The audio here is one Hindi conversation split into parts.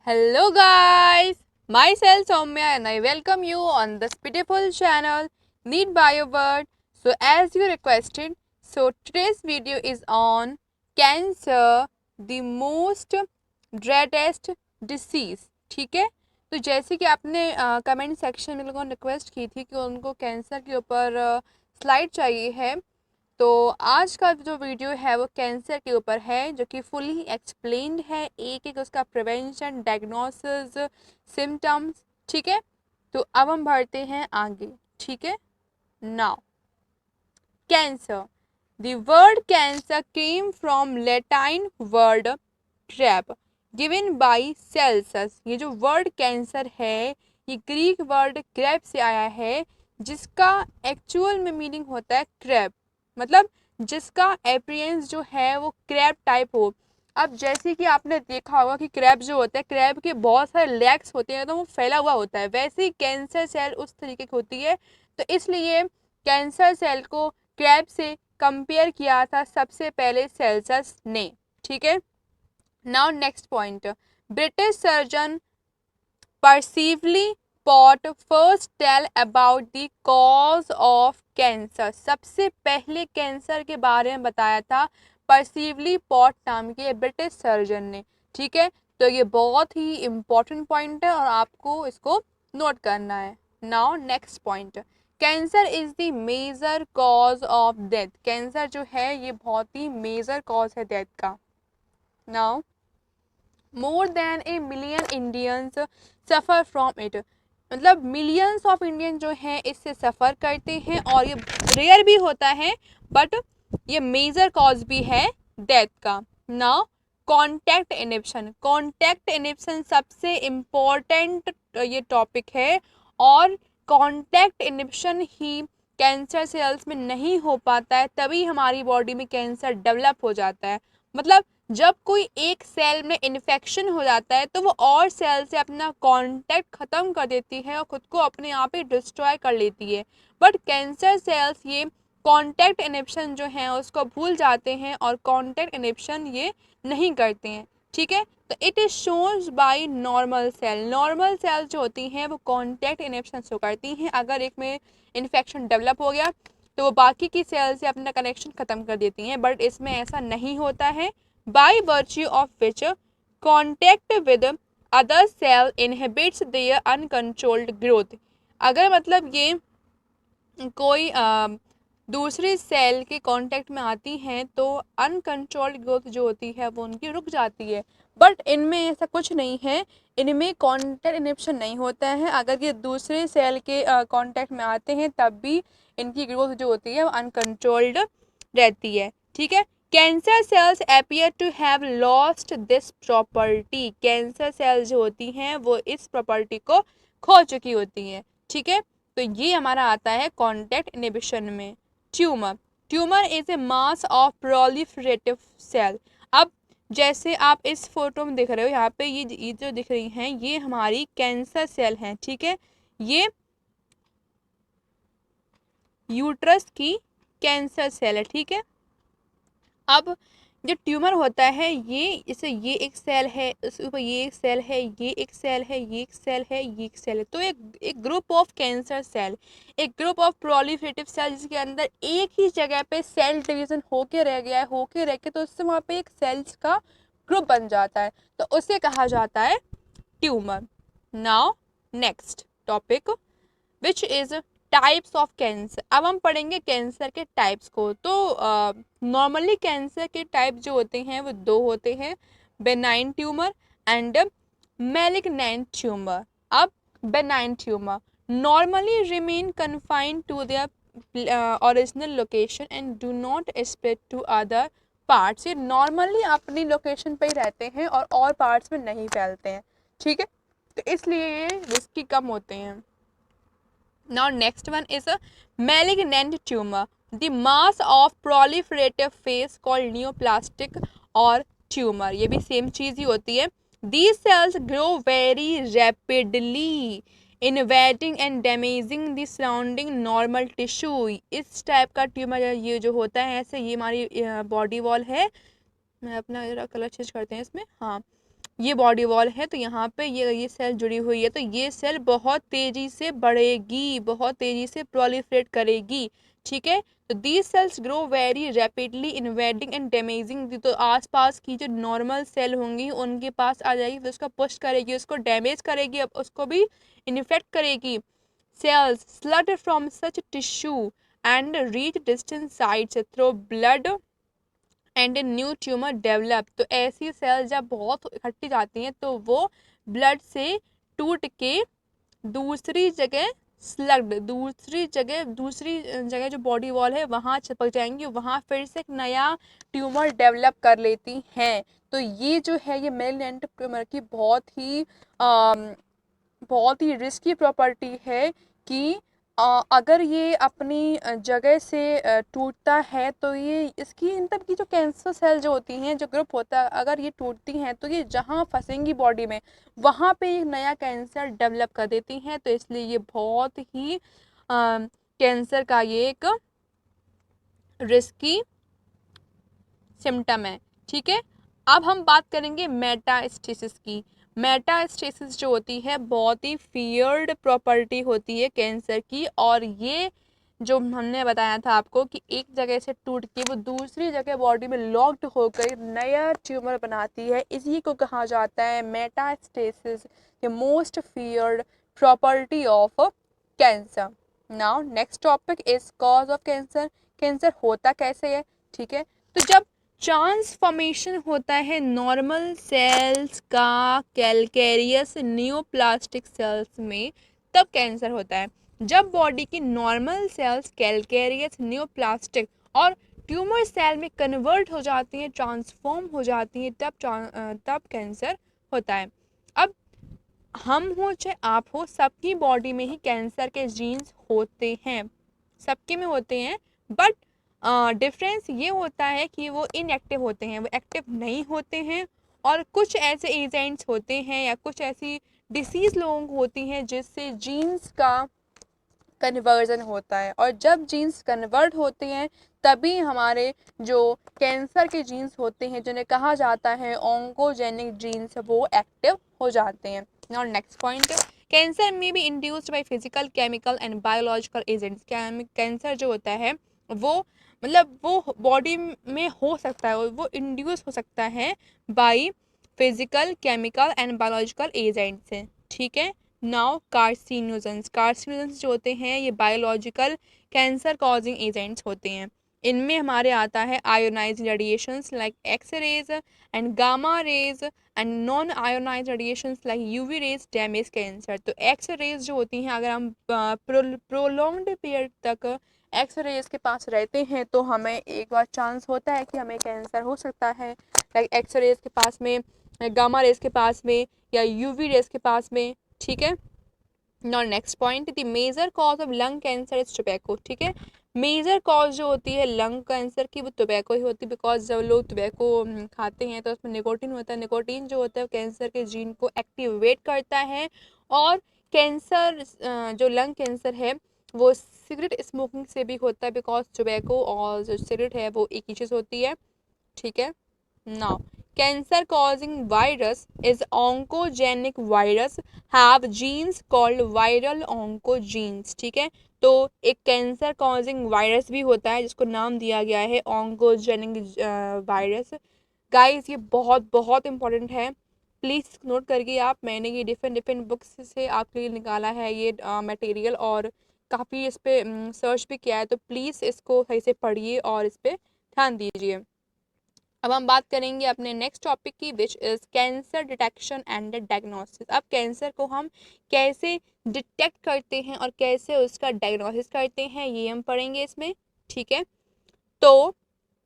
Hello guys, myself Soumya and I welcome you on this beautiful channel Need Bio Word. So as you requested, so today's video is on cancer, the most dreadest disease. ठीक है, तो जैसे कि आपने कमेंट सेक्शन में लोगों ने रिक्वेस्ट की थी कि उनको कैंसर के ऊपर स्लाइड चाहिए है, तो आज का जो वीडियो है वो कैंसर के ऊपर है, जो कि फुली एक्सप्लेन्ड है, एक एक उसका प्रिवेंशन, डायग्नोसिस, सिम्टम्स। ठीक है, तो अब हम बढ़ते हैं आगे। ठीक है, now cancer, the word cancer came from Latin word trap given by Celsus. ये जो वर्ड कैंसर है ये ग्रीक वर्ड क्रैप से आया है, जिसका एक्चुअल में मीनिंग होता है क्रैप, मतलब जिसका अपीयरेंस जो है वो क्रैब टाइप हो। अब जैसे कि आपने देखा होगा कि क्रैब जो होता है, क्रैब के बहुत सारे लेग्स होते हैं, तो वो फैला हुआ होता है, वैसे ही कैंसर सेल उस तरीके की होती है। तो इसलिए कैंसर सेल को क्रैब से कंपेयर किया था सबसे पहले सेल्सस ने। ठीक है, now next point, British surgeon Percivall Pott first tell about the cause of cancer. सबसे पहले कैंसर के बारे में बताया था परसीवली पॉट नाम के ब्रिटिश सर्जन ने। ठीक है, तो ये बहुत ही इंपॉर्टेंट पॉइंट है और आपको इसको नोट करना है। Now next point, cancer is the major cause of death. Cancer जो है ये बहुत ही मेजर कॉज है डेथ का। Now more than a million Indians suffer from it, मतलब मिलियंस ऑफ इंडियन जो हैं इससे सफ़र करते हैं, और ये रेयर भी होता है बट ये मेजर कॉज भी है डेथ का। Now contact inhibition, contact inhibition सबसे इम्पोर्टेंट ये टॉपिक है, और कॉन्टैक्ट इनिबिशन ही कैंसर सेल्स में नहीं हो पाता है तभी हमारी बॉडी में कैंसर डेवलप हो जाता है। मतलब जब कोई एक सेल में इन्फेक्शन हो जाता है तो वो और सेल से अपना कांटेक्ट ख़त्म कर देती है और ख़ुद को अपने आप ही डिस्ट्रॉय कर लेती है। बट कैंसर सेल्स ये कांटेक्ट इनिबिशन जो है उसको भूल जाते हैं और कांटेक्ट इनिबिशन ये नहीं करते हैं। ठीक है, तो it is shown by normal cell, normal cell जो होती हैं वो कांटेक्ट इनिबिशन शो करती हैं। अगर एक में इन्फेक्शन डेवलप हो गया तो वो बाकी की सेल से अपना कनेक्शन ख़त्म कर देती हैं, बट इसमें ऐसा नहीं होता है। by virtue of which contact with other cell inhibits their uncontrolled growth। अगर मतलब ये कोई दूसरी सेल के कांटेक्ट में आती हैं तो अनकंट्रोल्ड ग्रोथ जो होती है वो उनकी रुक जाती है, बट इनमें ऐसा कुछ नहीं है, इनमें कांटेक्ट इनिबिशन नहीं होता है। अगर ये दूसरे सेल के कांटेक्ट में आते हैं तब भी इनकी ग्रोथ जो होती है वो अनकंट्रोल्ड रहती है। ठीक है, cancer cells appear to have lost this property, cancer cells जो होती हैं वो इस प्रॉपर्टी को खो चुकी होती हैं। ठीक है, तो ये हमारा आता है कॉन्टैक्ट इनिबिशन में। Tumour, tumour is a mass of proliferative cell. अब जैसे आप इस फोटो में देख रहे हो, यहाँ पे ये जो दिख रही हैं ये हमारी कैंसर सेल हैं। ठीक है, ये यूट्रस की कैंसर सेल है। ठीक है, अब जो ट्यूमर होता है ये इसे ये एक सेल है, उसके ऊपर ये एक सेल है, ये एक सेल है, ये एक सेल है, ये एक सेल है, तो एक ग्रुप ऑफ कैंसर सेल, एक ग्रुप ऑफ प्रोलिफरेटिव सेल जिसके अंदर एक ही जगह पे सेल डिवीजन होके रह गया है, होके रह के तो उससे वहाँ पे एक सेल्स का ग्रुप बन जाता है, तो उसे कहा जाता है tumour. Now next topic which is types of cancer. अब हम पढ़ेंगे कैंसर के टाइप्स को। तो नॉर्मली कैंसर के टाइप जो होते हैं वो दो होते हैं, benign tumour and malignant tumour. अब benign tumour normally remain confined to their original location and do not spread to other parts. ये नॉर्मली अपनी लोकेशन पे ही रहते हैं और पार्ट्स में नहीं फैलते हैं। ठीक है, तो इसलिए ये रिस्की कम होते हैं। Now next one is a malignant tumor, the mass of proliferative phase called neoplastic or tumor। ये भी सेम चीज़ ही होती है। These cells grow very rapidly, invading and damaging the surrounding normal tissue। इस टाइप का ट्यूमर ये जो होता है ऐसे, ये हमारी बॉडी वॉल है। मैं अपना जरा कलर चेंज करते हैं इसमें, हाँ, ये बॉडी वॉल है, तो यहाँ पे ये सेल जुड़ी हुई है, तो ये सेल बहुत तेजी से बढ़ेगी, बहुत तेजी से प्रोलिफरेट करेगी, ठीक है। तो these cells grow very rapidly invading and damaging, तो आसपास की जो नॉर्मल सेल होंगी उनके पास आ जाएगी, फिर उसको पुश करेगी, उसको डैमेज करेगी, अब उसको भी इन्फेक्ट करेगी। Cells slough from such tissue and reach distant sites through blood and new tumour develop, तो ऐसी सेल जब बहुत इकट्ठी जाती हैं तो वो ब्लड से टूट के दूसरी जगह स्लग्ड, दूसरी जगह जो बॉडी वॉल है वहाँ चिपक जाएंगी, वहाँ फिर से एक नया ट्यूमर डेवलप कर लेती हैं। तो ये जो है ये मेलिग्नेंट ट्यूमर की बहुत ही रिस्की प्रॉपर्टी है कि अगर ये अपनी जगह से टूटता है तो ये इसकी मतलब की जो कैंसर सेल जो होती हैं, जो ग्रुप होता है, अगर ये टूटती हैं तो ये जहाँ फंसेंगी बॉडी में वहाँ पे एक नया कैंसर डेवलप कर देती हैं, तो इसलिए ये बहुत ही कैंसर का ये एक रिस्की सिम्टम है, ठीक है। अब हम बात करेंगे मेटास्टेसिस की। मेटास्टेसिस जो होती है बहुत ही फियर्ड प्रॉपर्टी होती है कैंसर की, और ये जो हमने बताया था आपको कि एक जगह से टूट के वो दूसरी जगह बॉडी में लॉक्ड होकर नया ट्यूमर बनाती है, इसी को कहा जाता है metastasis, the most feared property of cancer. Now next topic is cause of cancer. Cancer होता कैसे है, ठीक है। तो जब ट्रांसफॉर्मेशन होता है नॉर्मल सेल्स का कैलकेरियस न्यूप्लास्टिक सेल्स में, तब कैंसर होता है। जब बॉडी की नॉर्मल सेल्स कैलकेरियस न्यूप्लास्टिक और ट्यूमर सेल में कन्वर्ट हो जाती हैं, ट्रांसफॉर्म हो जाती हैं, तब कैंसर होता है। अब हम हो चाहे आप हो, सबकी बॉडी में ही कैंसर के जीन्स होते हैं, सबके में होते हैं, बट डिफरेंस ये होता है कि वो इनएक्टिव होते हैं, वो एक्टिव नहीं होते हैं, और कुछ ऐसे एजेंट्स होते हैं या कुछ ऐसी डिसीज़ लोगों को होती हैं जिससे जीन्स का कन्वर्जन होता है, और जब जीन्स कन्वर्ट होते हैं तभी हमारे जो कैंसर के जीन्स होते हैं, जिन्हें कहा जाता है ऑन्कोजेनिक जीन्स, वो एक्टिव हो जाते हैं। नाउ नेक्स्ट पॉइंट, कैंसर में be induced by physical, chemical and biological agents. Cancer जो होता है वो मतलब वो बॉडी में हो सकता है, वो इंड्यूस हो सकता है by physical, chemical and biological agents से, ठीक है। नाउ कार्सिनोजेंस जो होते हैं ये बायोलॉजिकल कैंसर कॉजिंग एजेंट्स होते हैं। इनमें हमारे आता है ionised radiations like X rays and gamma rays and non ionised radiations like UV rays damage cancer. तो एक्स रेज जो होती हैं, अगर हम प्रोलॉन्ग्ड पीरियड तक एक्स रेज के पास रहते हैं तो हमें एक बार चांस होता है कि हमें कैंसर हो सकता है, लाइक एक्स रेज के पास में, गामा रेज के पास में, या यूवी रेज के पास में, ठीक है। Now next point, the major cause of lung cancer is tobacco, ठीक है। मेजर कॉज जो होती है लंग कैंसर की वो टोबैको ही होती है, बिकॉज जब लोग टोबैको खाते हैं तो उसमें निकोटीन होता है, निकोटीन जो होता है कैंसर के जीन को एक्टिवेट करता है, और कैंसर जो लंग कैंसर है वो सिगरेट स्मोकिंग से भी होता है, बिकॉज टोबैको और जो सिगरेट है वो एक ही चीज़ होती है, ठीक है। Now cancer causing virus is oncogenic virus have genes called viral oncogenes, ठीक है। तो एक कैंसर कॉजिंग वायरस भी होता है जिसको नाम दिया गया है ऑन्कोजेनिक वायरस। गाइस ये बहुत बहुत इंपॉर्टेंट है, प्लीज़ नोट करिए आप, मैंने ये डिफरेंट डिफरेंट बुक्स से आपके लिए निकाला है ये मटेरियल, और काफ़ी इस पर सर्च भी किया है, तो प्लीज़ इसको सही से पढ़िए और इस पर ध्यान दीजिए। अब हम बात करेंगे अपने नेक्स्ट टॉपिक की, which is cancer detection and diagnosis. अब कैंसर को हम कैसे डिटेक्ट करते हैं और कैसे उसका डायग्नोसिस करते हैं ये हम पढ़ेंगे इसमें, ठीक है। तो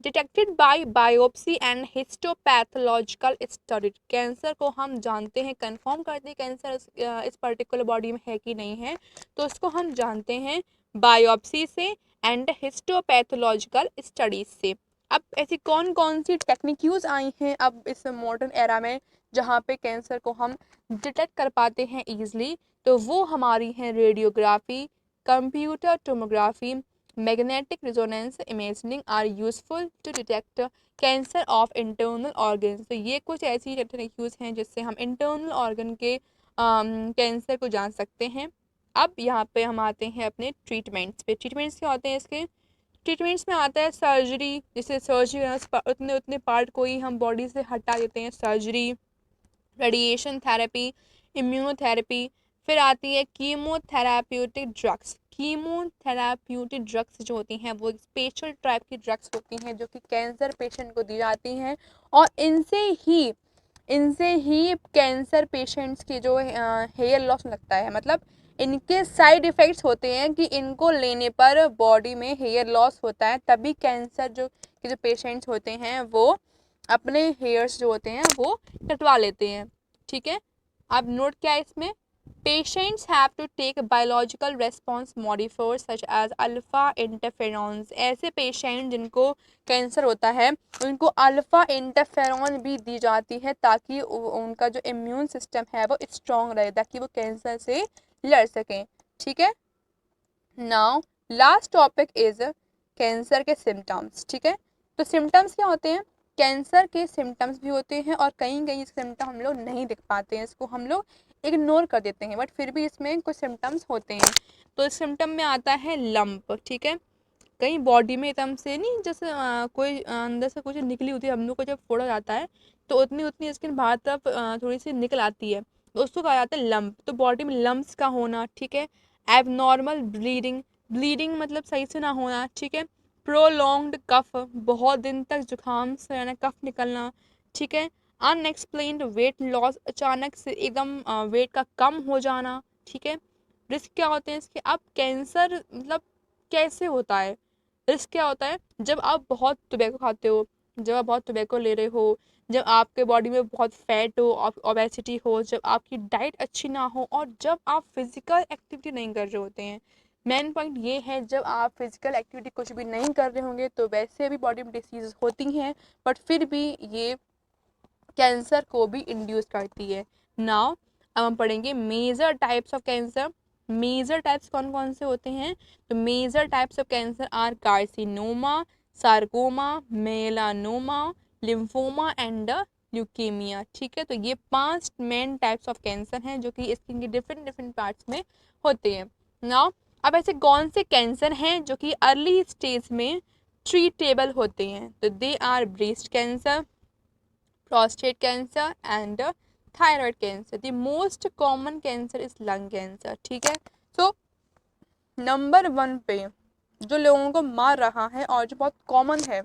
detected by biopsy and histopathological study, cancer को हम जानते हैं, कंफर्म करते हैं कैंसर इस पर्टिकुलर बॉडी में है कि नहीं है, तो उसको हम जानते हैं बायोप्सी से एंड हिस्टोपैथोलॉजिकल स्टडीज से। अब ऐसी कौन कौन सी टेक्निक यूज आई हैं अब इस मॉडर्न एरा में जहाँ पे कैंसर को हम डिटेक्ट कर पाते हैं ईजिली, तो वो हमारी हैं radiography, computer tomography, magnetic resonance imaging are useful to detect cancer of internal organ. तो ये कुछ ऐसी टेक्निक्स हैं जिससे हम इंटरनल ऑर्गन के कैंसर को जान सकते हैं। अब यहाँ पे हम आते हैं अपने ट्रीटमेंट्स पे। ट्रीटमेंट्स क्या होते हैं इसके? ट्रीटमेंट्स में आता है सर्जरी, जैसे सर्जरी उतने उतने पार्ट को ही हम बॉडी से हटा देते हैं, सर्जरी, रेडिएशन थेरेपी, इम्यूनोथेरेपी। फिर आती है कीमोथेराप्यूटिक ड्रग्स। कीमोथेराप्यूटिक ड्रग्स जो होती हैं वो स्पेशल टाइप की ड्रग्स होती हैं जो कि कैंसर पेशेंट को दी जाती हैं, और इनसे ही कैंसर पेशेंट्स की जो हेयर लॉस लगता है, मतलब इनके साइड इफ़ेक्ट्स होते हैं कि इनको लेने पर बॉडी में हेयर लॉस होता है, तभी कैंसर जो पेशेंट्स होते हैं वो अपने हेयर्स जो होते हैं वो कटवा लेते हैं। ठीक है, अब नोट क्या है इसमें? Patients have to take biological response modifiers such as alpha interferons. ऐसे पेशेंट जिनको कैंसर होता है उनको अल्फा इंटरफेरॉन भी दी जाती है ताकि उनका जो इम्यून सिस्टम है वो स्ट्रॉन्ग रहे, ताकि वो कैंसर से लड़ सकें। ठीक है, now last topic is cancer के सिम्टम्स। ठीक है, तो सिम्टम्स क्या होते हैं? कैंसर के सिम्टम्स भी होते हैं और कहीं कहीं सिम्टम हम लोग नहीं दिख पाते हैं, इसको हम लोग इग्नोर कर देते हैं, बट फिर भी इसमें कुछ सिम्टम्स होते हैं। तो इस सिम्टम में आता है लंप। ठीक है, कहीं बॉडी में एकदम से नहीं, जैसे कोई अंदर से कुछ निकली होती है, हम लोग को जब फोड़ा जाता है तो उतनी उतनी स्किन बाहर तरफ थोड़ी सी निकल आती है, तो उसको कहा जाता है लंप। तो बॉडी में लंप्स का होना। ठीक है, एबनॉर्मल ब्लीडिंग, ब्लीडिंग मतलब सही से ना होना। ठीक है, प्रोलॉन्ग्ड कफ, बहुत दिन तक जुकाम से रहना, कफ निकलना। ठीक है, अनएक्सप्लेन्ड वेट लॉस, अचानक से एकदम वेट का कम हो जाना। ठीक है, रिस्क क्या होते हैं इसके? अब कैंसर मतलब कैसे होता है? रिस्क क्या होता है? जब आप बहुत टोबैको खाते हो, जब आप बहुत टोबैको ले रहे हो, जब आपके बॉडी में बहुत फैट हो, ओबेसिटी हो, जब आपकी डाइट अच्छी ना हो, और जब आप फिजिकल एक्टिविटी नहीं कर रहे होते हैं। मेन पॉइंट ये है, जब आप फिजिकल एक्टिविटी कुछ भी नहीं कर रहे होंगे तो वैसे भी बॉडी में डिसीज होती हैं, बट फिर भी ये कैंसर को भी इंड्यूस करती है। नाउ अब हम पढ़ेंगे major types of cancer. Major types कौन कौन से होते हैं? तो major types of cancer are carcinoma, sarcoma, melanoma, lymphoma and leukaemia. ठीक है, तो ये 5 मेन टाइप्स ऑफ कैंसर हैं जो कि स्किन के डिफरेंट डिफरेंट पार्ट्स में होते हैं। नाउ अब ऐसे कौन से कैंसर हैं जो कि अर्ली स्टेज में ट्रीटेबल होते हैं? तो they are breast cancer, prostate cancer and thyroid cancer. The most common cancer is lung cancer. ठीक है, so नंबर 1 पे जो लोगों को मार रहा है और जो बहुत कॉमन है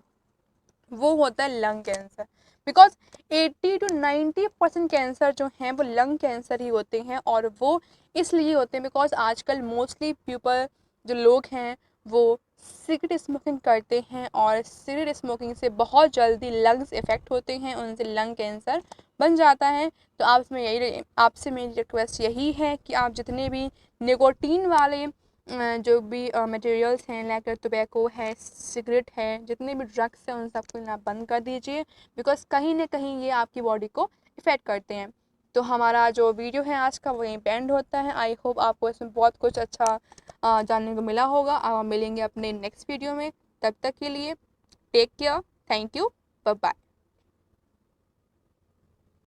वो होता है lung cancer, because 80 to 90% cancer जो हैं वो लंग कैंसर ही होते हैं, और वो इसलिए होते हैं बिकॉज आजकल मोस्टली पीपल जो लोग हैं वो सिगरेट स्मोकिंग करते हैं, और सिगरेट स्मोकिंग से बहुत जल्दी लंग्स इफ़ेक्ट होते हैं, उनसे लंग कैंसर बन जाता है। तो आपसे मेरी रिक्वेस्ट यही है कि आप जितने भी निकोटीन वाले जो भी मटेरियल्स हैं, लाइक टोबैको है, सिगरेट है, जितने भी ड्रग्स हैं उन सबको लेना बंद कर दीजिए, बिकॉज कहीं ना कहीं ये आपकी बॉडी को इफ़ेक्ट करते हैं। तो हमारा जो वीडियो है आज का वो यहीं पे एंड होता है। आई होप आपको इसमें बहुत कुछ अच्छा जानने को मिला होगा। अब हम मिलेंगे अपने नेक्स्ट वीडियो में, तब तक के लिए take care, thank you, bye bye.